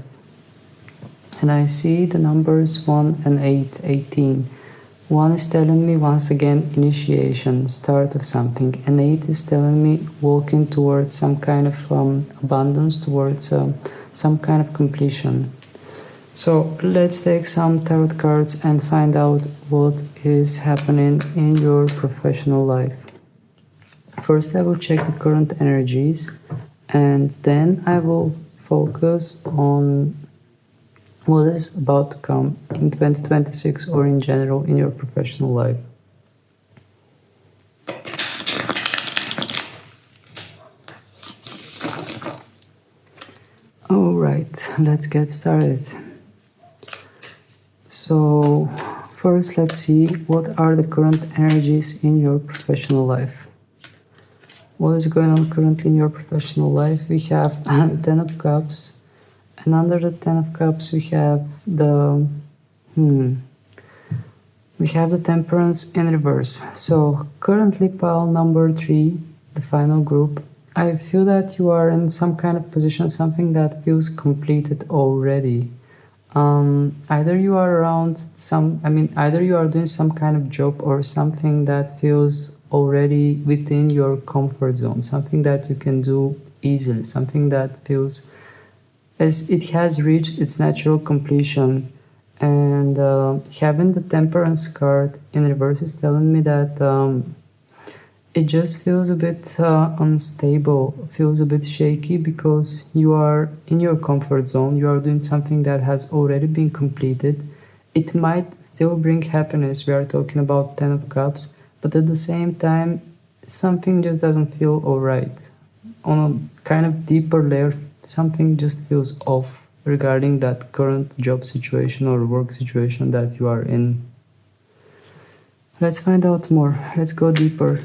And I see the numbers 1 and 8, 18. 1 is telling me once again initiation, start of something, and 8 is telling me walking towards some kind of abundance, towards some kind of completion. So let's take some tarot cards and find out what is happening in your professional life. First, I will check the current energies, and then I will focus on what is about to come in 2026 or in general in your professional life. Alright, let's get started. So, first let's see what are the current energies in your professional life. What is going on currently in your professional life? We have 10 of Cups, and under the 10 of Cups we have the Temperance in reverse. So currently, pile number 3, the final group, I feel that you are in some kind of position, something that feels completed already. Either you are either you are doing some kind of job or something that feels already within your comfort zone, something that you can do easily, something that feels as it has reached its natural completion. And having the temperance card in reverse is telling me that it just feels a bit unstable, feels a bit shaky because you are in your comfort zone, you are doing something that has already been completed. It might still bring happiness, we are talking about 10 of cups, but at the same time, something just doesn't feel alright. On a kind of deeper layer, something just feels off regarding that current job situation or work situation that you are in. Let's find out more. Let's go deeper.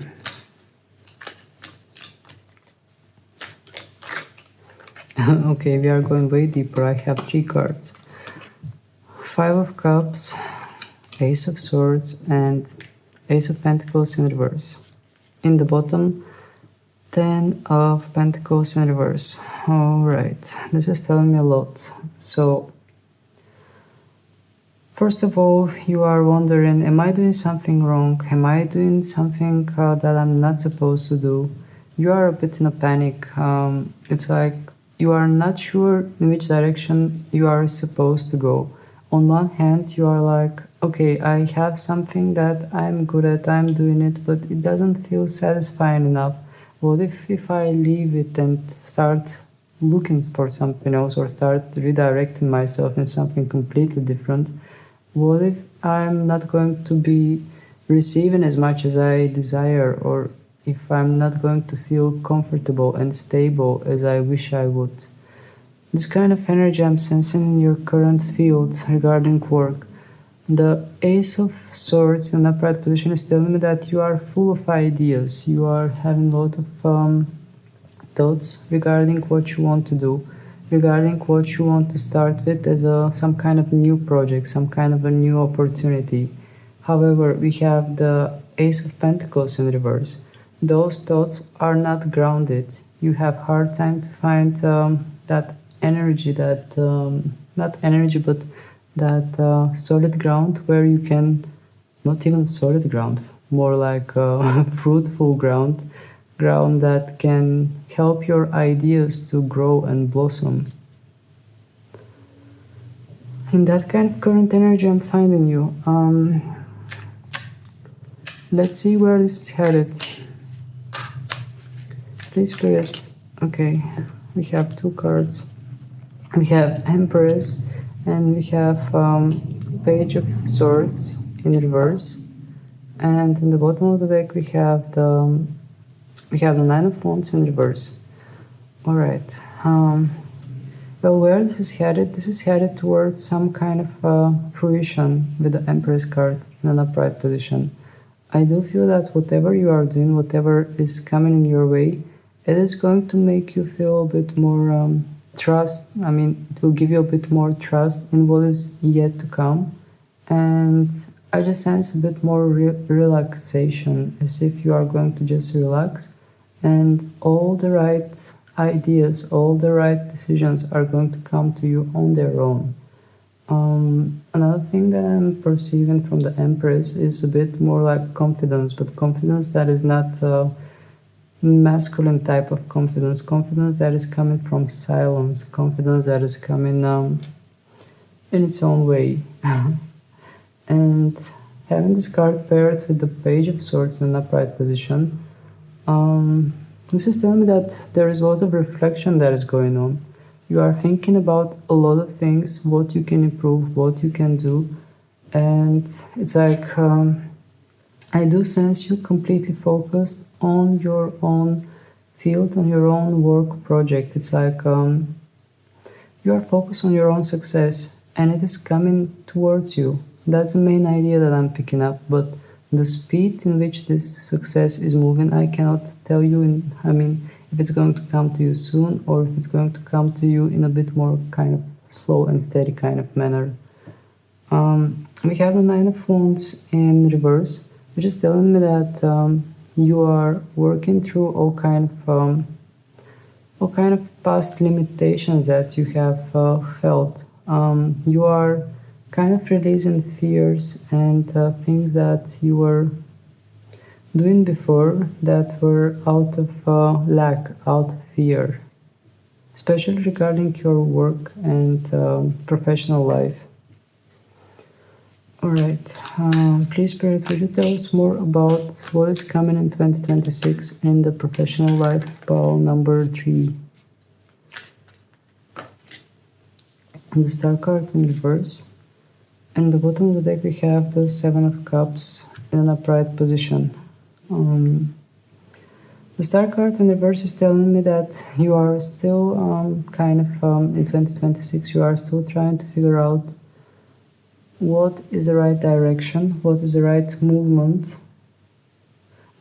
Okay, we are going way deeper. I have 3 cards. 5 of Cups, Ace of Swords, and Ace of Pentacles in reverse. In the bottom, 10 of Pentacles in reverse. Alright, this is telling me a lot. So, first of all, you are wondering, am I doing something wrong? Am I doing something that I'm not supposed to do? You are a bit in a panic. It's like you are not sure in which direction you are supposed to go. On one hand, you are like, okay, I have something that I'm good at, I'm doing it, but it doesn't feel satisfying enough. What if I leave it and start looking for something else or start redirecting myself in something completely different? What if I'm not going to be receiving as much as I desire, or if I'm not going to feel comfortable and stable as I wish I would? This kind of energy I'm sensing in your current field regarding work. The Ace of Swords in upright position is telling me that you are full of ideas. You are having a lot of thoughts regarding what you want to do, regarding what you want to start with as some kind of new project, some kind of a new opportunity. However, we have the Ace of Pentacles in reverse. Those thoughts are not grounded. You have hard time to find that energy, that not energy, but that solid ground where you can, not even solid ground, more like fruitful ground that can help your ideas to grow and blossom. In that kind of current energy, I'm finding you. Let's see where this is headed. Please Spirit. Okay, we have 2 cards. We have Empress and we have Page of Swords in reverse. And in the bottom of the deck we have the Nine of Wands in reverse. Alright. Well, where this is headed? This is headed towards some kind of fruition with the Empress card in an upright position. I do feel that whatever you are doing, whatever is coming in your way, it is going to make you feel a bit more trust. I mean, it will give you a bit more trust in what is yet to come. And I just sense a bit more relaxation, as if you are going to just relax and all the right ideas, all the right decisions are going to come to you on their own. Another thing that I'm perceiving from the Empress is a bit more like confidence, but confidence that is not masculine type of confidence, confidence that is coming from silence, confidence that is coming in its own way. And having this card paired with the Page of Swords in an upright position, this is telling me that there is a lot of reflection that is going on. You are thinking about a lot of things, what you can improve, what you can do, and it's like I do sense you completely focused on your own field, on your own work project. It's like you are focused on your own success and it is coming towards you. That's the main idea that I'm picking up, but the speed in which this success is moving, I cannot tell you if it's going to come to you soon or if it's going to come to you in a bit more kind of slow and steady kind of manner. We have the Nine of Wands in reverse, which is telling me that you are working through all kind of past limitations that you have felt. You are kind of releasing fears and things that you were doing before that were out of lack, out of fear. especially regarding your work and professional life. Alright, please Spirit, would you tell us more about what is coming in 2026 in the professional life, pile number 3? And the Star card in reverse. And at the bottom of the deck we have the Seven of Cups in an upright position. The Star card in reverse is telling me that you are still in 2026, you are still trying to figure out what is the right direction, what is the right movement.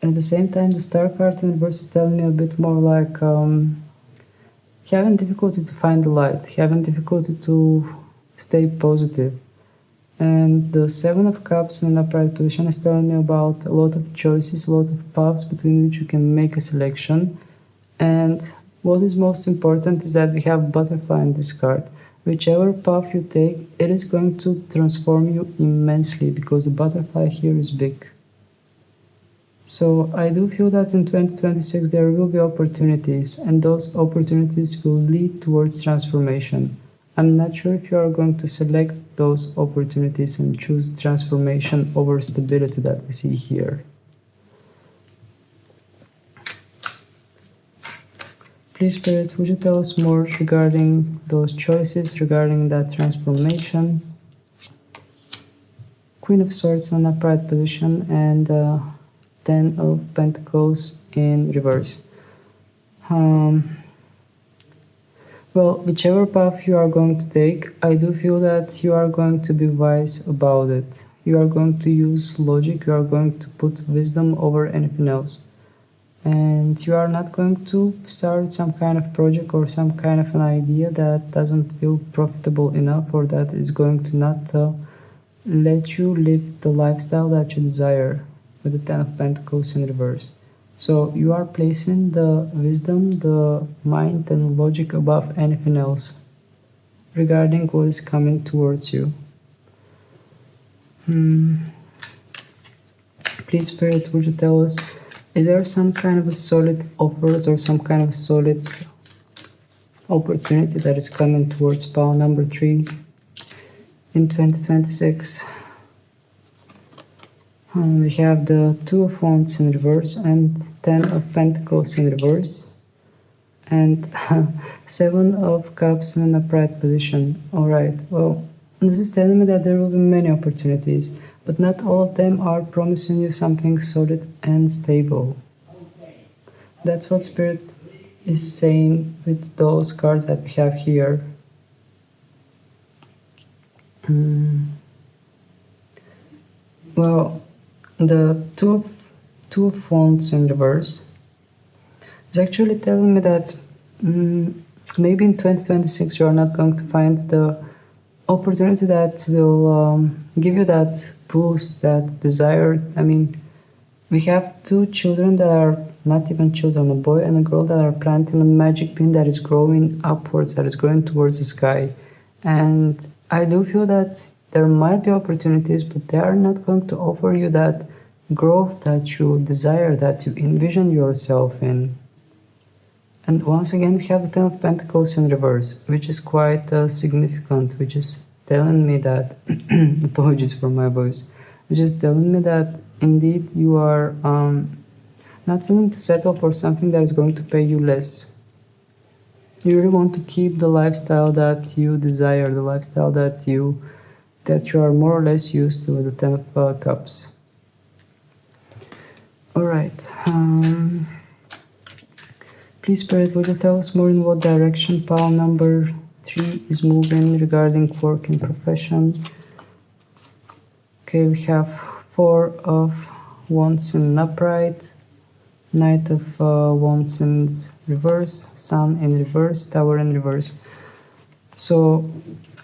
And at the same time, the Star card in reverse is telling me a bit more like having difficulty to find the light, having difficulty to stay positive. And the Seven of Cups in an upright position is telling me about a lot of choices, a lot of paths between which you can make a selection. And what is most important is that we have butterfly in this card. Whichever path you take, it is going to transform you immensely because the butterfly here is big. So I do feel that in 2026 there will be opportunities, and those opportunities will lead towards transformation. I'm not sure if you are going to select those opportunities and choose transformation over stability that we see here. Please, Spirit, would you tell us more regarding those choices, regarding that transformation? Queen of Swords in an upright position and Ten of Pentacles in reverse. Well, whichever path you are going to take, I do feel that you are going to be wise about it. You are going to use logic, you are going to put wisdom over anything else. And you are not going to start some kind of project or some kind of an idea that doesn't feel profitable enough, or that is going to not let you live the lifestyle that you desire, with the Ten of Pentacles in reverse. So you are placing the wisdom, the mind and logic above anything else regarding what is coming towards you. Please, Spirit, would you tell us, is there some kind of a solid offers or some kind of solid opportunity that is coming towards pile number 3 in 2026? We have the Two of Wands in reverse and Ten of Pentacles in reverse and Seven of Cups in an upright position. Alright, well, this is telling me that there will be many opportunities, but not all of them are promising you something solid and stable. That's what Spirit is saying with those cards that we have here. Well, the two of Wands in reverse is actually telling me that maybe in 2026 you are not going to find the opportunity that will give you that boost, that desire. I mean, we have two children that are not even children, a boy and a girl, that are planting a magic bean that is growing upwards, that is going towards the sky. And I do feel that there might be opportunities, but they are not going to offer you that growth that you desire, that you envision yourself in. And once again, we have the Ten of Pentacles in reverse, which is quite significant, which is telling me that, apologies for my voice, which is telling me that indeed you are not willing to settle for something that is going to pay you less. You really want to keep the lifestyle that you desire, the lifestyle that you are more or less used to, with the Ten of Cups. Alright. Please, Spirit, would you tell us more in what direction pile number 3 is moving regarding work and profession? Okay, we have Four of Wands in upright, Knight of Wands in reverse, Sun in reverse, Tower in reverse. So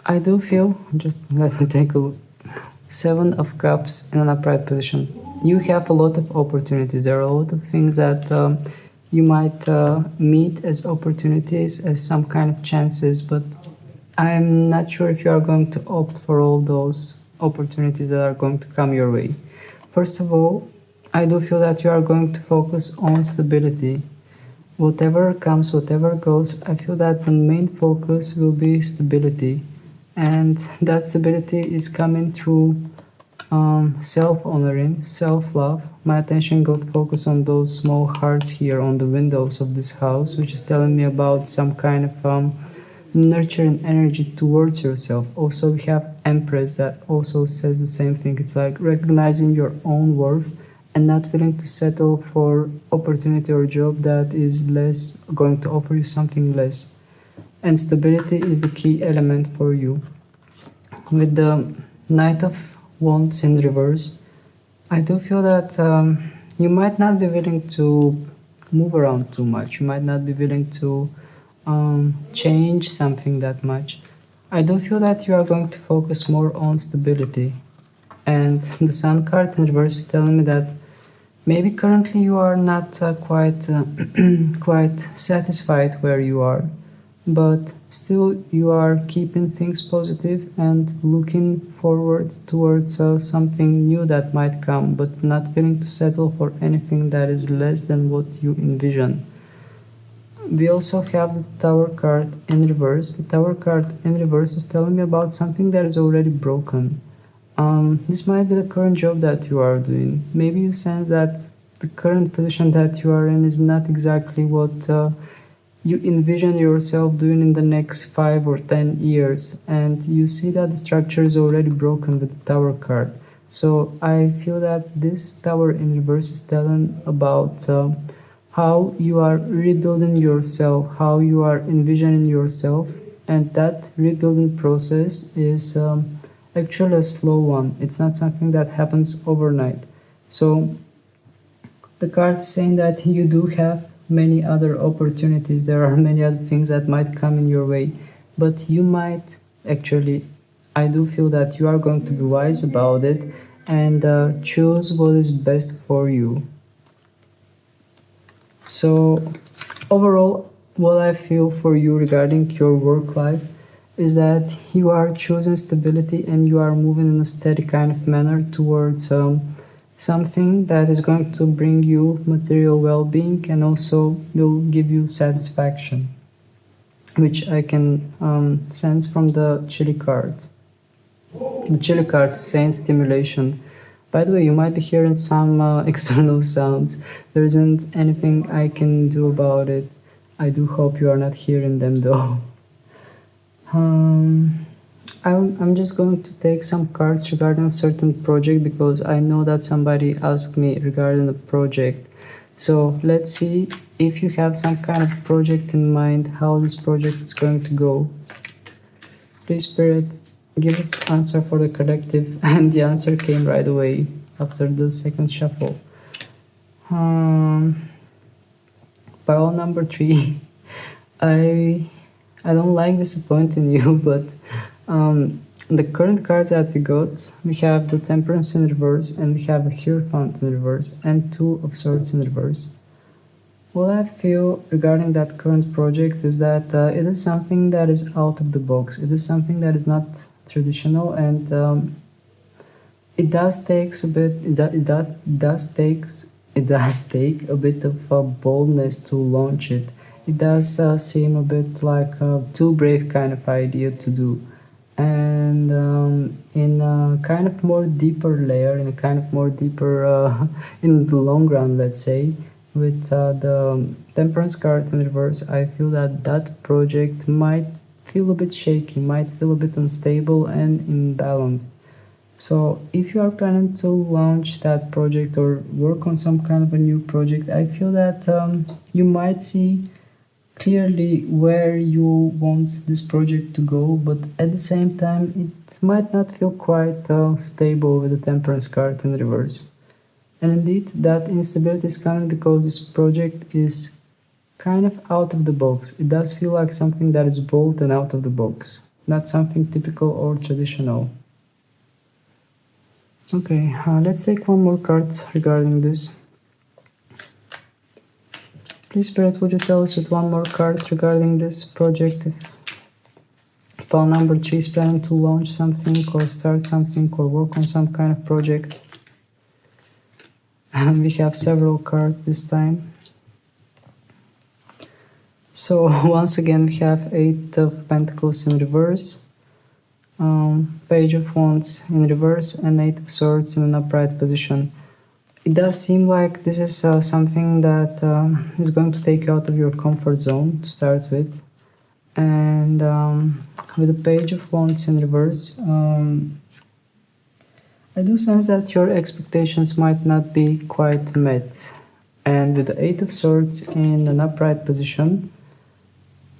I do feel, just let me take a look, Seven of Cups in an upright position. You have a lot of opportunities. There are a lot of things that you might meet as opportunities, as some kind of chances, but I'm not sure if you are going to opt for all those opportunities that are going to come your way. First of all, I do feel that you are going to focus on stability. whatever comes, whatever goes, I feel that the main focus will be stability. And that stability is coming through self-honoring, self-love. My attention got focused on those small hearts here on the windows of this house, which is telling me about some kind of nurturing energy towards yourself. Also, we have Empress that also says the same thing. It's like recognizing your own worth and not willing to settle for opportunity or job that is less going to offer you something less. And stability is the key element for you. With the Knight of Wands in reverse, I do feel that you might not be willing to move around too much. You might not be willing to change something that much. I do feel that you are going to focus more on stability. And the Sun card in reverse is telling me that maybe currently you are not quite satisfied where you are, but still you are keeping things positive and looking forward towards something new that might come, but not willing to settle for anything that is less than what you envision. We also have the Tower card in reverse. The Tower card in reverse is telling me about something that is already broken. This might be the current job that you are doing. Maybe you sense that the current position that you are in is not exactly what you envision yourself doing in the next 5 or 10 years, and you see that the structure is already broken with the Tower card. So I feel that this Tower in reverse is telling about how you are rebuilding yourself, how you are envisioning yourself, and that rebuilding process is actually a slow one. It's not something that happens overnight. So the card is saying that you do have many other opportunities. There are many other things that might come in your way, but you might actually, I do feel that you are going to be wise about it and choose what is best for you. So overall, what I feel for you regarding your work life is that you are choosing stability and you are moving in a steady kind of manner towards something that is going to bring you material well-being and also will give you satisfaction, which I can sense from the Chili card. The Chili card is saying stimulation. By the way, you might be hearing some external sounds. There isn't anything I can do about it. I do hope you are not hearing them though. I'm just going to take some cards regarding a certain project because I know that somebody asked me regarding the project. So let's see if you have some kind of project in mind, how this project is going to go. Please, Spirit, give us answer for the collective, and the answer came right away after the second shuffle. Pile number 3. I don't like disappointing you, but the current cards that we have the Temperance in reverse, and we have a Hierophant in reverse, and 2 of Swords in reverse. What I feel regarding that current project is that it is something that is out of the box. It is something that is not traditional, and it does take a bit. It does take a bit of boldness to launch it. It does seem a bit like a too brave kind of idea to do. And in a kind of more deeper layer, in a kind of more deeper, in the long run, let's say, with the Temperance card in reverse, I feel that that project might feel a bit shaky, might feel a bit unstable and imbalanced. So if you are planning to launch that project or work on some kind of a new project, I feel that you might see clearly where you want this project to go, but at the same time it might not feel quite stable with the Temperance card in reverse. And indeed that instability is coming because this project is kind of out of the box. It does feel like something that is bold and out of the box, not something typical or traditional. Okay, let's take one more card regarding this. Please, Spirit, would you tell us with one more card regarding this project if pile number 3 is planning to launch something or start something or work on some kind of project? And we have several cards this time. So once again we have Eight of Pentacles in reverse, Page of Wands in reverse, and Eight of Swords in an upright position. It does seem like this is something that is going to take you out of your comfort zone to start with. And with the Page of Wands in reverse, I do sense that your expectations might not be quite met. And with the Eight of Swords in an upright position,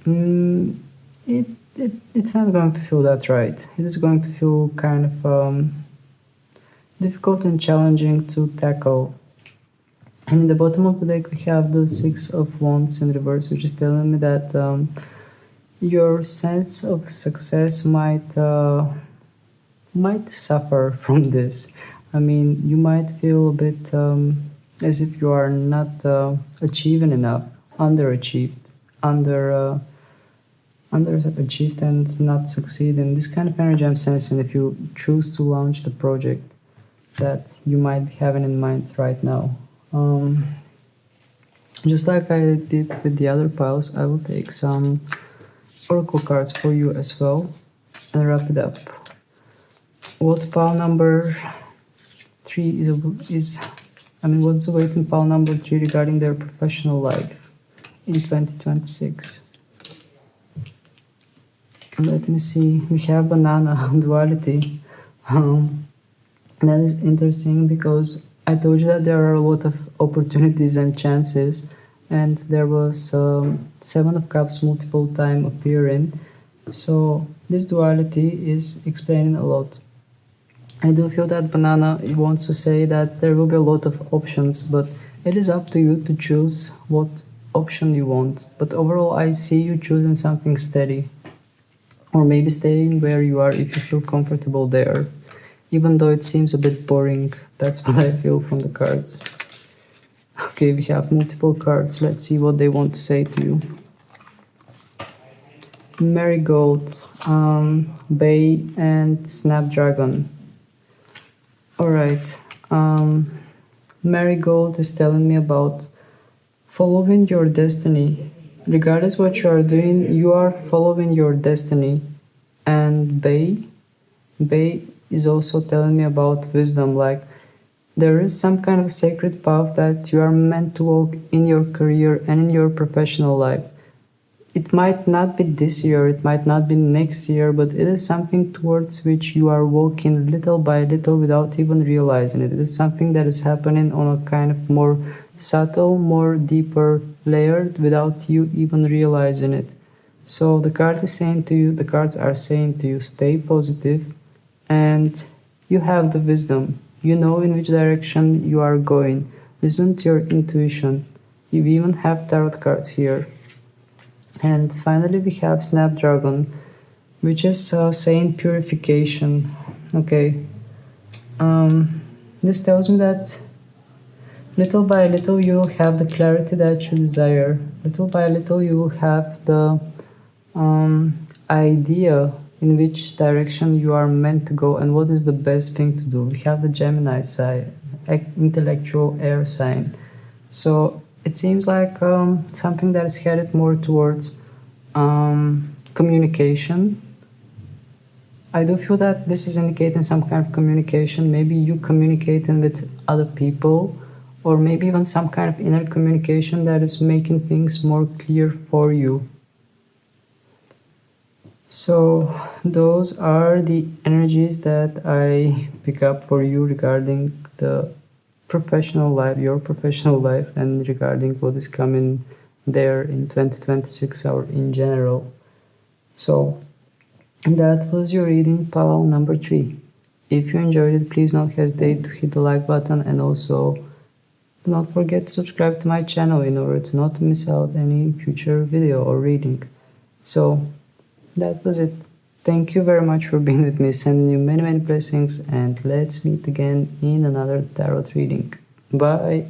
it's not going to feel that right. It is going to feel kind of difficult and challenging to tackle. And in the bottom of the deck we have the Six of Wands in reverse, which is telling me that your sense of success might suffer from this. I mean, you might feel a bit as if you are not achieving enough, underachieved, underachieved and not succeeding. This kind of energy I'm sensing if you choose to launch the project that you might be having in mind right now. Just like I did with the other piles, I will take some oracle cards for you as well and wrap it up. What pile number 3 what's the weight in pile number 3 regarding their professional life in 2026? Let me see, we have banana duality. That is interesting because I told you that there are a lot of opportunities and chances, and there was Seven of Cups multiple time appearing. So this duality is explaining a lot. I do feel that banana wants to say that there will be a lot of options, but it is up to you to choose what option you want. But overall I see you choosing something steady, or maybe staying where you are if you feel comfortable there, even though it seems a bit boring. That's what I feel from the cards. Okay, we have multiple cards. Let's see what they want to say to you. Marigold, Bay, and Snapdragon. Alright, Marigold is telling me about following your destiny. Regardless what you are doing, you are following your destiny. And Bay is also telling me about wisdom, like there is some kind of sacred path that you are meant to walk in your career and in your professional life. It might not be this year, it might not be next year, but it is something towards which you are walking little by little without even realizing it. It is something that is happening on a kind of more subtle, more deeper layer without you even realizing it. So the cards are saying to you, stay positive, and you have the wisdom. You know in which direction you are going. Listen to your intuition. You even have tarot cards here. And finally we have Snapdragon, which is saying purification. Okay. This tells me that little by little you will have the clarity that you desire. Little by little you will have the idea in which direction you are meant to go and what is the best thing to do. We have the Gemini side, intellectual air sign. So it seems like something that is headed more towards communication. I do feel that this is indicating some kind of communication, maybe you communicating with other people, or maybe even some kind of inner communication that is making things more clear for you. So those are the energies that I pick up for you regarding the professional life, your professional life, and regarding what is coming there in 2026 or in general. So that was your reading, pile number 3. If you enjoyed it, please don't hesitate to hit the like button, and also do not forget to subscribe to my channel in order to not miss out any future video or reading. So that was it. Thank you very much for being with me, sending you many blessings, and let's meet again in another tarot reading. Bye.